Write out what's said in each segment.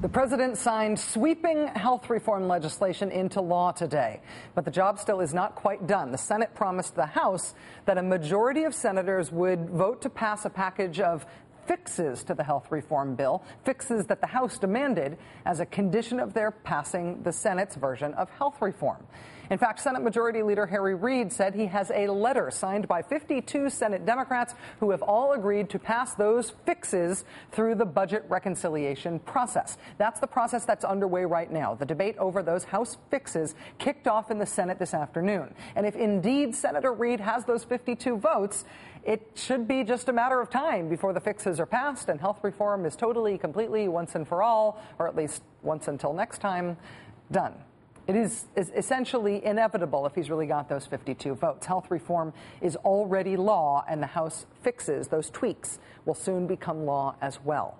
The president signed sweeping health reform legislation into law today, but the job still is not quite done. The Senate promised the House that a majority of senators would vote to pass a package of fixes to the health reform bill, fixes that the House demanded as a condition of their passing the Senate's version of health reform. In fact, Senate Majority Leader Harry Reid said he has a letter signed by 52 Senate Democrats who have all agreed to pass those fixes through the budget reconciliation process. That's the process that's underway right now. The debate over those House fixes kicked off in the Senate this afternoon. And if indeed Senator Reid has those 52 votes, it should be just a matter of time before the fixes are passed and health reform is totally, completely, once and for all, or at least once until next time, done. It is essentially inevitable if he's really got those 52 votes. Health reform is already law, and the House fixes, those tweaks, will soon become law as well.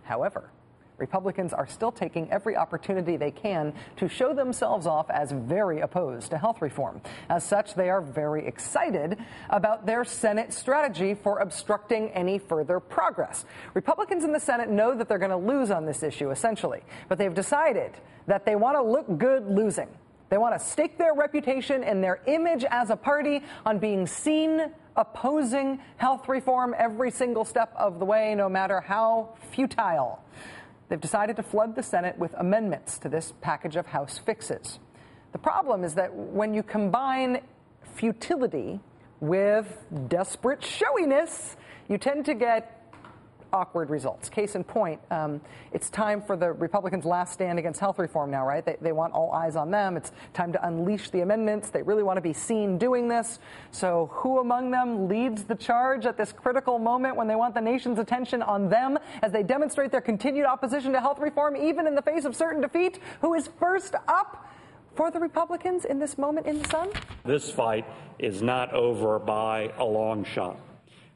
However, Republicans are still taking every opportunity they can to show themselves off as very opposed to health reform. As such, they are very excited about their Senate strategy for obstructing any further progress. Republicans in the Senate know that they're going to lose on this issue, essentially, but they've decided that they want to look good losing. They want to stake their reputation and their image as a party on being seen opposing health reform every single step of the way, no matter how futile. They've decided to flood the Senate with amendments to this package of House fixes. The problem is that when you combine futility with desperate showiness, you tend to get awkward results. Case in point, it's time for the Republicans' last stand against health reform now, right? They want all eyes on them. It's time to unleash the amendments. They really want to be seen doing this. So who among them leads the charge at this critical moment when they want the nation's attention on them as they demonstrate their continued opposition to health reform, even in the face of certain defeat? Who is first up for the Republicans in this moment in the sun? This fight is not over by a long shot.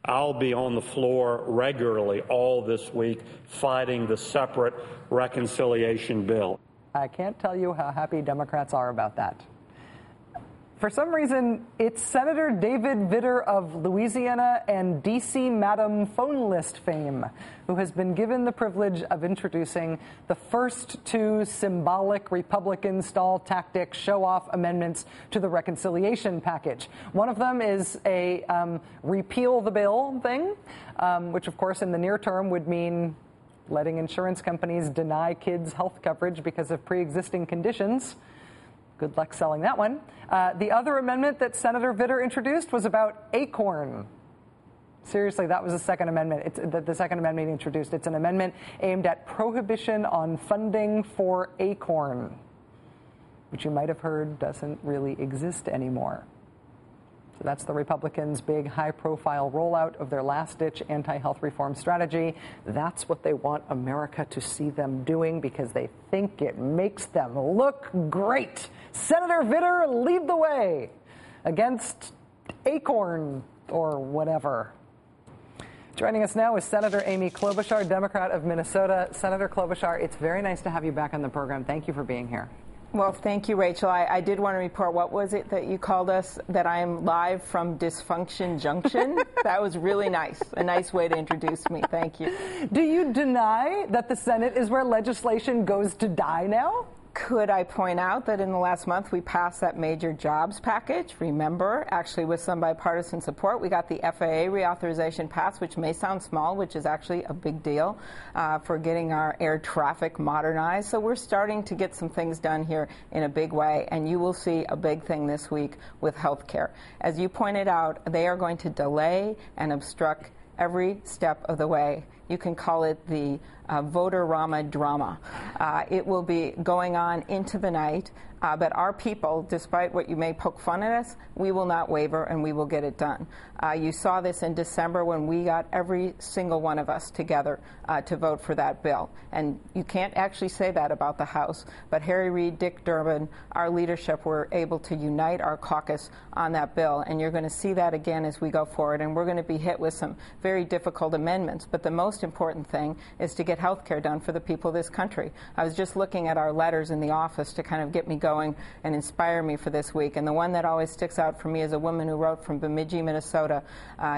I'll be on the floor regularly all this week fighting the separate reconciliation bill. I can't tell you how happy Democrats are about that. For some reason, it's Senator David Vitter of Louisiana and D.C. Madam phone list fame who has been given the privilege of introducing the first two symbolic Republican stall tactic show-off amendments to the reconciliation package. One of them is a repeal the bill thing, which, of course, in the near term would mean letting insurance companies deny kids health coverage because of pre-existing conditions. Good luck selling that one. The other amendment that Senator Vitter introduced was about ACORN. Seriously, that was the second amendment. It's the second amendment he introduced. It's an amendment aimed at prohibition on funding for ACORN, which you might have heard doesn't really exist anymore. So that's the Republicans' big high-profile rollout of their last-ditch anti-health reform strategy. That's what they want America to see them doing because they think it makes them look great. Senator Vitter, lead the way against ACORN or whatever. Joining us now is Senator Amy Klobuchar, Democrat of Minnesota. Senator Klobuchar, it's very nice to have you back on the program. Thank you for being here. Well, thank you, Rachel. I did want to report, what was it that you called us, that I'm live from Dysfunction Junction? That was really nice. A nice way to introduce me. Thank you. Do you deny that the Senate is where legislation goes to die now? Could I point out that in the last month we passed that major jobs package, remember, actually with some bipartisan support. We got the FAA reauthorization passed, which may sound small, which is actually a big deal for getting our air traffic modernized. So we're starting to get some things done here in a big way, and you will see a big thing this week with health care. As you pointed out, they are going to delay and obstruct every step of the way. You can call it the voter-rama drama. It will be going on into the night, but our people, despite what you may poke fun at us, we will not waver and we will get it done. You saw this in December when we got every single one of us together to vote for that bill. And you can't actually say that about the House, but Harry Reid, Dick Durbin, our leadership were able to unite our caucus on that bill. And you're going to see that again as we go forward. And we're going to be hit with some very difficult amendments. But the most important thing is to get health care done for the people of this country. I was just looking at our letters in the office to kind of get me going. going and inspire me for this week. And the one that always sticks out for me is a woman who wrote from Bemidji, Minnesota,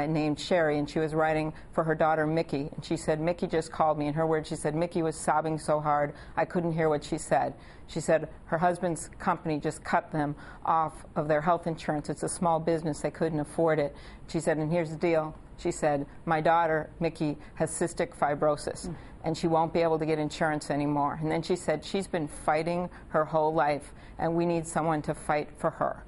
named Sherry, and she was writing for her daughter, Mickey. And she said, Mickey just called me. In her words, she said, Mickey was sobbing so hard, I couldn't hear what she said. She said her husband's company just cut them off of their health insurance. It's a small business. They couldn't afford it. She said, and here's the deal. She said, my daughter, Mickey, has cystic fibrosis, and she won't be able to get insurance anymore. And then she said, she's been fighting her whole life, and we need someone to fight for her.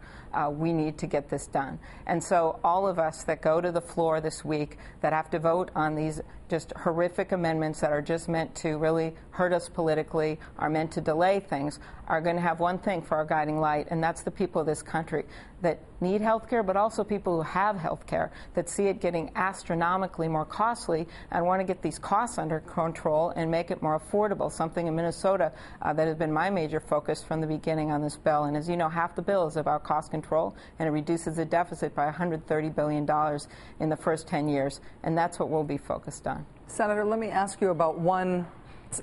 We need to get this done. And so all of us that go to the floor this week that have to vote on these just horrific amendments that are just meant to really hurt us politically, are meant to delay things, are going to have one thing for our guiding light, and that's the people of this country that need health care, but also people who have health care, that see it getting astronomically more costly and want to get these costs under control and make it more affordable, something in Minnesota that has been my major focus from the beginning on this bill. And as you know, half the bill is about cost control, and it reduces the deficit by $130 billion in the first 10 years, and that's what we'll be focused on. Senator, let me ask you about one.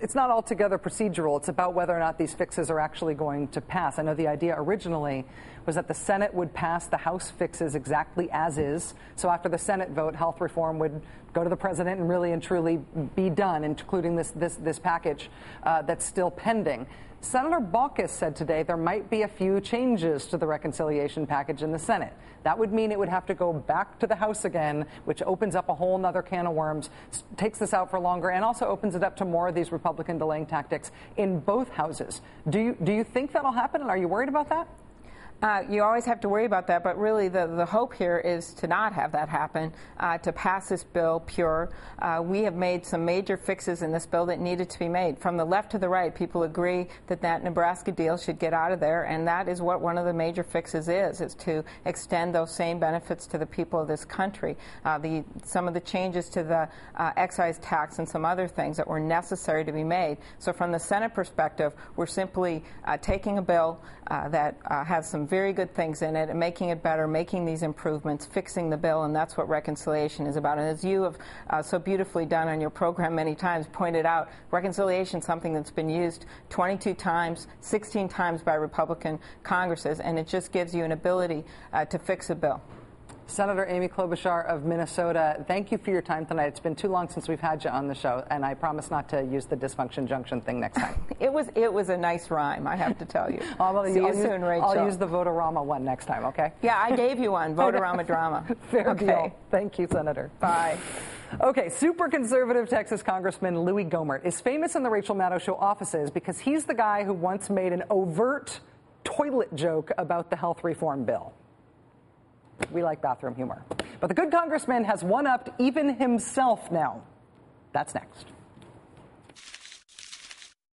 It's not altogether procedural. It's about whether or not these fixes are actually going to pass. I know the idea originally was that the Senate would pass the House fixes exactly as is. So after the Senate vote, health reform would go to the president and really and truly be done, including this package that's still pending. Senator Baucus said today there might be a few changes to the reconciliation package in the Senate. That would mean it would have to go back to the House again, which opens up a whole other can of worms, takes this out for longer, and also opens it up to more of these Republican delaying tactics in both houses. Do you think that'll happen, and are you worried about that? You always have to worry about that, but really the hope here is to not have that happen, to pass this bill pure. We have made some major fixes in this bill that needed to be made. From the left to the right, people agree that that Nebraska deal should get out of there, and that is what one of the major fixes is to extend those same benefits to the people of this country. Some of the changes to the excise tax and some other things that were necessary to be made. So from the Senate perspective, we're simply taking a bill that has some very good things in it and making it better, making these improvements, fixing the bill, and that's what reconciliation is about. And as you have so beautifully done on your program many times, pointed out, reconciliation is something that's been used 22 times, 16 times by Republican Congresses, and it just gives you an ability to fix a bill. Senator Amy Klobuchar of Minnesota, thank you for your time tonight. It's been too long since we've had you on the show, and I promise not to use the dysfunction junction thing next time. It was a nice rhyme, I have to tell you. See you soon, Rachel. I'll use the Votorama one next time, okay? Yeah, I gave you one, Votorama drama. Fair deal. Thank you, Senator. Bye. Okay, super conservative Texas Congressman Louis Gohmert is famous in the Rachel Maddow Show offices because he's the guy who once made an overt toilet joke about the health reform bill. We like bathroom humor. But the good congressman has one-upped even himself now. That's next.